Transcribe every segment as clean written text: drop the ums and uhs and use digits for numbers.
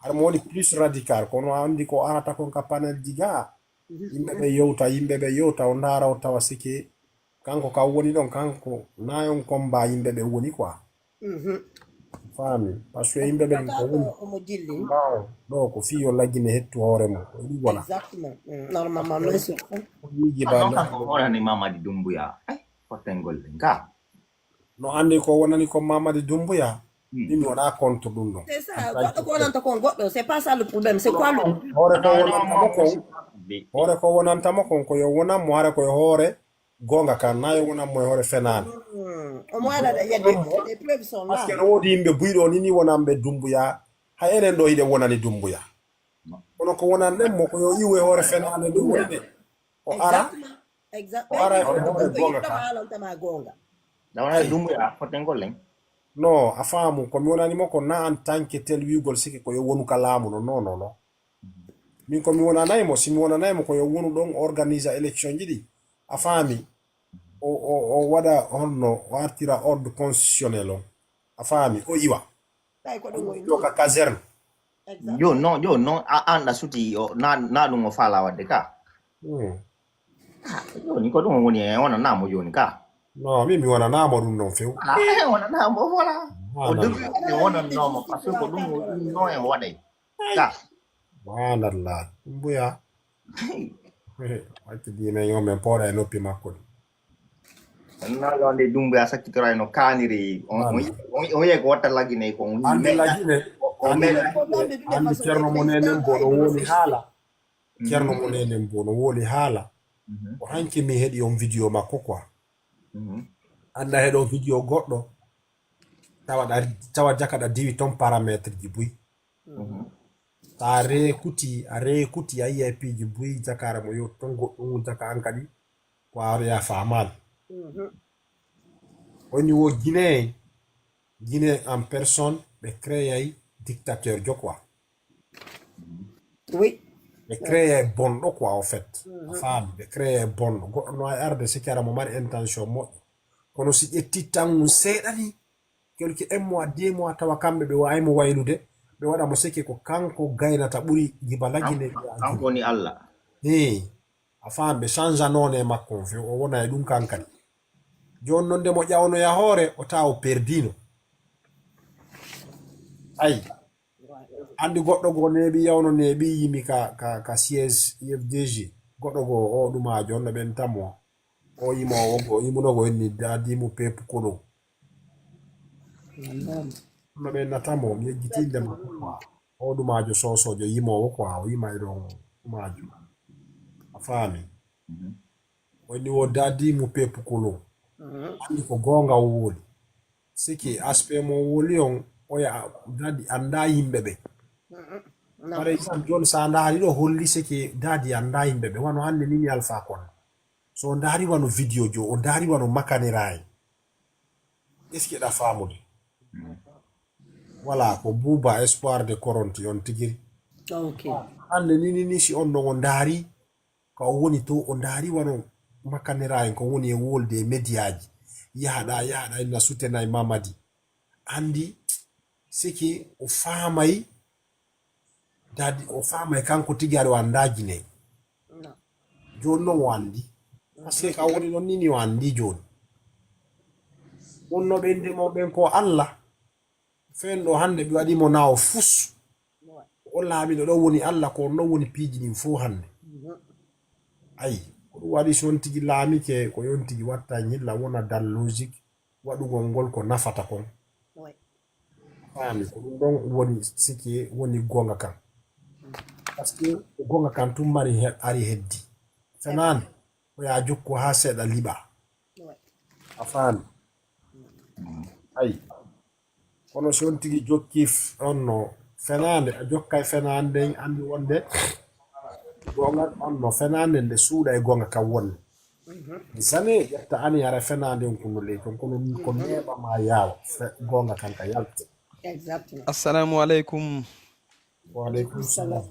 har mo woni plus radical kono andi ko arata kon ka panel diga yimɓe ɓe yewta o ndaara o tawa sike kanko ka woni ɗon kanko nayon combat yimɓe ɓe woni quoi faami par ce que yimɓe ɓen ko woni ɗo ko fiyo laggine hettu hoore mum ko ɗum wona normalement yiji ba ko wonani Mamadi Doumbouya fottengol ɗen ka no andi ko wonani ko Mamadi Doumbouya mi waɗa contre ɗum ɗon c'est ça goɗɗo ko wonanta kon goɗɗo c'est pas ça le problème c'est quoi le hoore ko wonantamo kon ko yo wonanmo hara koye hoore gonga kan na yo wonanmo e hoore fenade au moins là il y a des preuves sont là parce que no woodi yimɓe buyɗo ni wonanɓe Doumbouya hay enen ɗo hiɗe wonani Doumbouya kono ko wonanɗen mo ko yo iwe hoore fenade ɗum woni ɗe o ara o ara e hoore gonga kan dawna Doumbouya fottengol len non a faamu komi wonanimo ko na en tant que tel wiugol siki ko yo wonu ka laamu no non min komi wonanaymo simi wonanaymo ko yo wonu ɗon organisa élection ji ɗi a faami o waɗa honno o artira ordre constitutionnel o a faami o iwa yo ka caserne yo non anda suti na ɗum o faala wadde ka joni ko ɗum woni e wonanamo joni ka non min mi wonanamo ɗum ɗon few wonanamo voilà o debi mi wonannomo par ce que ko ɗum no en waɗay ka subhanallah Doumbouya wacce dina yo men pooɗa e noppi makko ɗi nalonde Doumbouya sakkitora no kaniri o wiye ko watta laggine ko andi laggine andi ceerno monenen bo ɗo woni haala ceerno monenen bo no woni haala o hanki mi heeɗi on vidéo makko quoi anda heɗo vidéo goɗɗo tawa jakaɗa diwi ton paramétre ji buy ta a reekuti a yiya piiji buy jakara mo yo ton goɗɗum jaka an kadi ko aroya famal woni wo Guinée en personne ɓe créay dictateur jo quoi oui ɓe créay bonɗo quoi au fait a faami ɓe créay bonɗo goɗɗo no arde sikara mo mari intention moƴƴo kono si ƴetti tan mum seeɗani quelque 1 mois 2 mois tawa kamɓe ɓe wawimo waylude ɓe waɗa mo sikki ko kanko gaynata ɓuri jiba laggine kanko woni Allah a faami ɓe changea noon e makko on few o wona e ɗum kankadi joni noon nde mo ƴawnoya hoore o tawa o perdino ayi andi goɗɗo go neeɓi yawno neeɓi yimi ka siège IFDG goɗɗo go o ɗumajo on no ɓen tamo o yimowo yimunogo henni dadimu pepu kolo no ɓen natamo mi yejjitinde makko quoi o ɗumajo sosojo yimowo quoi o yima e ɗon ɗumajo a faami woni wo dadimu pepu kolo andi ko gonga o woli siki aspect mo woli on oya dadi anda yimɓe ɓe par exemple joni sa ndaari ɗo holli siki dadi anda yimɓe ɓe wano hande nini Alpha Condé so o ndaari wano vidéo jo o ndaari wano makanirayi est ce que ɗa faamude voilà ko Bouba espoir de Koronti on tigiri hande nini si on ɗon o ndaari ka o woni to o ndaari wano makanirayi ko woni e wolde e médiaji yahaɗa ina sutenayi Mamadi andi siki o faamay dadi o faamay kanko tigi aɗo anda Guinée joni noon o andi par ce que ka woni ɗon nini o andi joni wonno ɓe ndemo ɓen ko Allah fen ɗo hande ɓe waɗimo na o fus o laaɓiɗo ɗo woni Allah ko ɗon woni piiji ɗin fo hande ayi ko ɗum waɗi so on tigi laamike ko yon tigi watta ñilla wona dal logique waɗugol ngol ko nafata kon faami ko ɗum ɗon woni siki woni gonga kan par ce que gonga kan tum mari ari heddi fenande o ya jokku ha seeɗa liɓa a faami ayi kono si on tigi jokki on no fenande a jokkay fenande andi wonde gonga on no fenande nde suuɗa e gonga kan wonde sane ƴetta ani ara fenande on kono ley ton kono ko neeɓa ma yaawa gonga kan ka yalte assalamu aleykum wa aleykum salam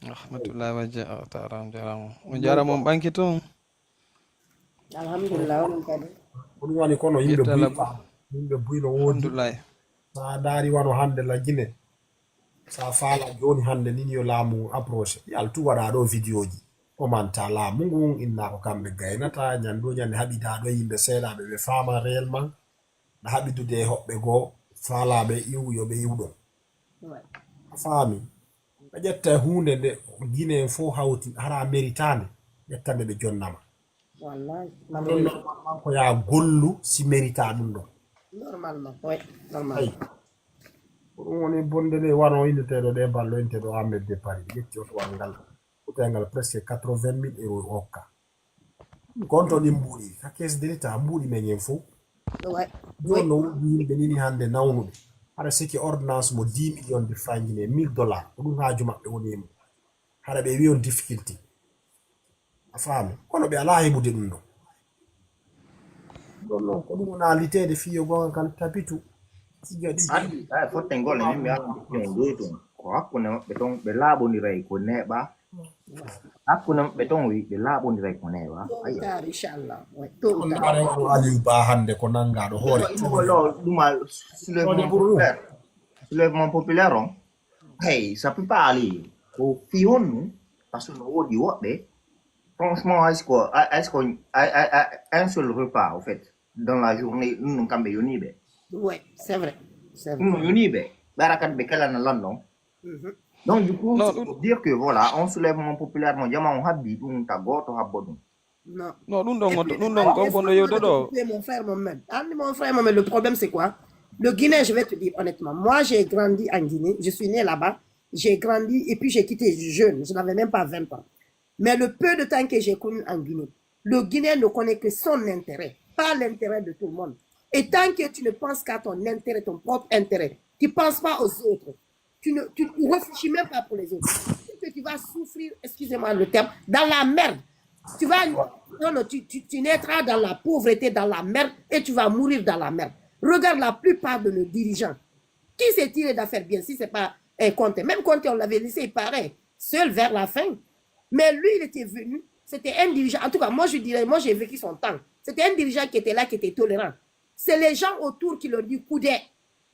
rahmatullahi wa taala jarama o jarama on ɓanki toon alhamdulillah ko ɗum wani kono yimɓe buyno woodi alhamdulillahi sa daari wano hande la Guinée sa fala joni hande nin yo laamu approché yal tu waɗa ɗo vidéo ji o manta laamu ngun inna ko kamɓe gaynata ñando ñande haɓita ɗo yimɓe seeɗaɓe ɓe fama réellement na haɓidude e hoɓɓe goo faalaɓe iw yoɓe iwɗon a faami ɓe ƴetta hunde nde guine en fof hawti hara méritande ƴettande ɓe jonnama Wallahi. normalement ko ya gollu si mérita ɗum ɗon Normalement, oui. Normalement. ayi ko ɗum woni bonde nde wano indeteɗo ɗe balloynteɗo Ahmed de Paris ƴetti otowal ngal kutengal presque 80 000 € hokka gonto ɗin mbuuɗi ka caisse d'élita mbuuɗi men en fof Ouais. joni no woodi yimɓe nini hande nawnuɓe haɗa sikki ordonnance mo 10 millions de francs guiné $1000 ko ɗum haaju maɓɓe woni e mum haɗa ɓe wi on difficulté a faami kono ɓe ala heɓude ɗum ɗon ɗon noon ko ɗum wona litede fiyo gonga kal tapitu siga ɗi andi fotte ngol ni mi ala ɗum goto ko hakkunde maɓɓe ton ɓe laaɓodiray ko neeɓa hakkunde maɓɓe ton wi ɓe laaɓodiray ko neeɓa Tôt ou tard, Inch'Allah. Ouais. Tôt ou on tard. are ko Aliou Ba hande ko nangaɗo hoore lo ɗuma soulèvement populaire on hey ça peut pas aller ko fi on nu parce que no woodi woɓɓe franchement est-ce que un seul repas au fait dans la journée ɗum kamɓe yoniɓe Ouais, c'est vrai. C'est vrai. ɗum yoniɓe ɓe ara kadi ɓe kelana landon donc du coup Non, c'est pour dire que voilà on soulèvement populaire mo jama on habbi ɗum ta goto habbo ɗum Non. non ɗum ɗon Et gonto puis, ɗum ɗon gon gonɗo yewdo ɗo mon frère Mohamed. Mon frère Mohamed, le problème c'est quoi? Le Guinée, je vais te dire honnêtement, moi j'ai grandi en Guinée, je suis né là-bas, j'ai grandi et puis j'ai quitté jeune, je n'avais même pas 20 ans. Mais le peu de temps que j'ai connu en Guinée, le Guinéen ne connaît que son intérêt, pas l'intérêt de tout le monde. Et tant que tu ne penses qu'à ton intérêt, ton propre intérêt, tu ne penses pas aux autres, tu ne réfléchis même pas pour les autres. Que tu vas souffrir, excusez-moi le terme, dans la merde. Tu vas, non, tu naîtras dans la pauvreté, dans la merde, et tu vas mourir dans la merde. Regarde la plupart de nos dirigeants. Qui s'est tiré d'affaire bien si ce n'est pas Conté? Même Conté, on l'avait laissé, il paraît, seul vers la fin. Mais lui, il était venu, c'était un dirigeant. En tout cas, moi, je dirais, moi, j'ai vécu son temps. C'était un dirigeant qui était là, qui était tolérant. C'est les gens autour qui l'ont dit coudé.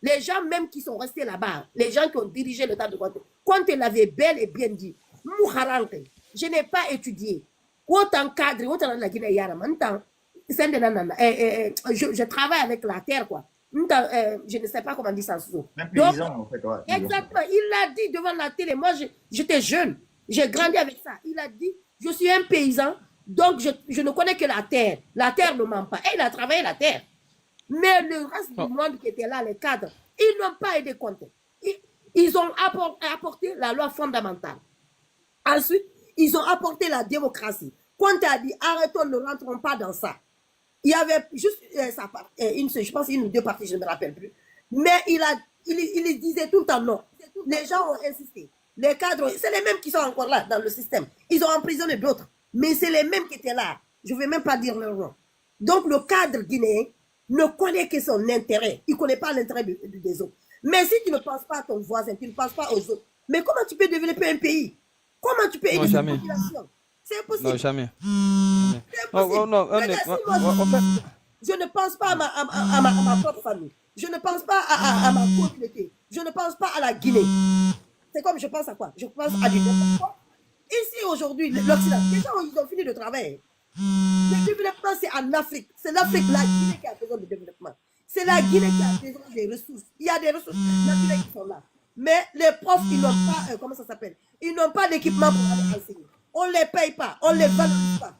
Les gens même qui sont restés là-bas, les gens qui ont dirigé le temps de Conté. Conté l'avait bel et bien dit. Mouharante, je n'ai pas étudié. Autant cadre, autant la Guinée, je travaille avec la terre, quoi. Je ne sais pas comment dire ça. même paysan en fait ouais. Exactement, il l'a dit devant la télé. Moi, j'étais jeune, j'ai grandi avec ça. Il a dit, je suis un paysan, donc je ne connais que la terre. La terre ne ment pas. Et il a travaillé la terre. Mais le reste du monde qui était là, les cadres, ils n'ont pas aidé Conté. Ils ont apporté la loi fondamentale. Ensuite, ils ont apporté la démocratie. Conté a dit, arrêtons, ne rentrons pas dans ça. Il y avait juste je pense une ou deux parties, je ne me rappelle plus. Mais il disait tout le temps non. Les gens ont insisté. Les cadres, c'est les mêmes qui sont encore là dans le système. Ils ont emprisonné d'autres. Mais c'est les mêmes qui étaient là. Je ne vais même pas dire leur nom. Donc le cadre guinéen ne connaît que son intérêt. Il ne connaît pas l'intérêt des autres. Mais si tu ne penses pas à ton voisin, tu ne penses pas aux autres, mais comment tu peux développer un pays? Comment tu peux aider une population? C'est impossible. non jamais C'est impossible. Je ne pense pas à ma propre famille. Je ne pense pas à ma communauté. Je ne pense pas à la Guinée. C'est comme je pense à quoi? Je pense à du développement. Ici, aujourd'hui, l'Occident, les gens, ils ont fini de travailler. Le développement, c'est en Afrique. C'est l'Afrique, la Guinée qui a besoin de développement. C'est la Guinée qui a besoin des ressources. Il y a des ressources naturelles qui sont là. Mais les profs, ils n'ont pas, comment ça s'appelle? Ils n'ont pas d'équipement pour aller enseigner. On ne les paye pas, on ne les valorise pas.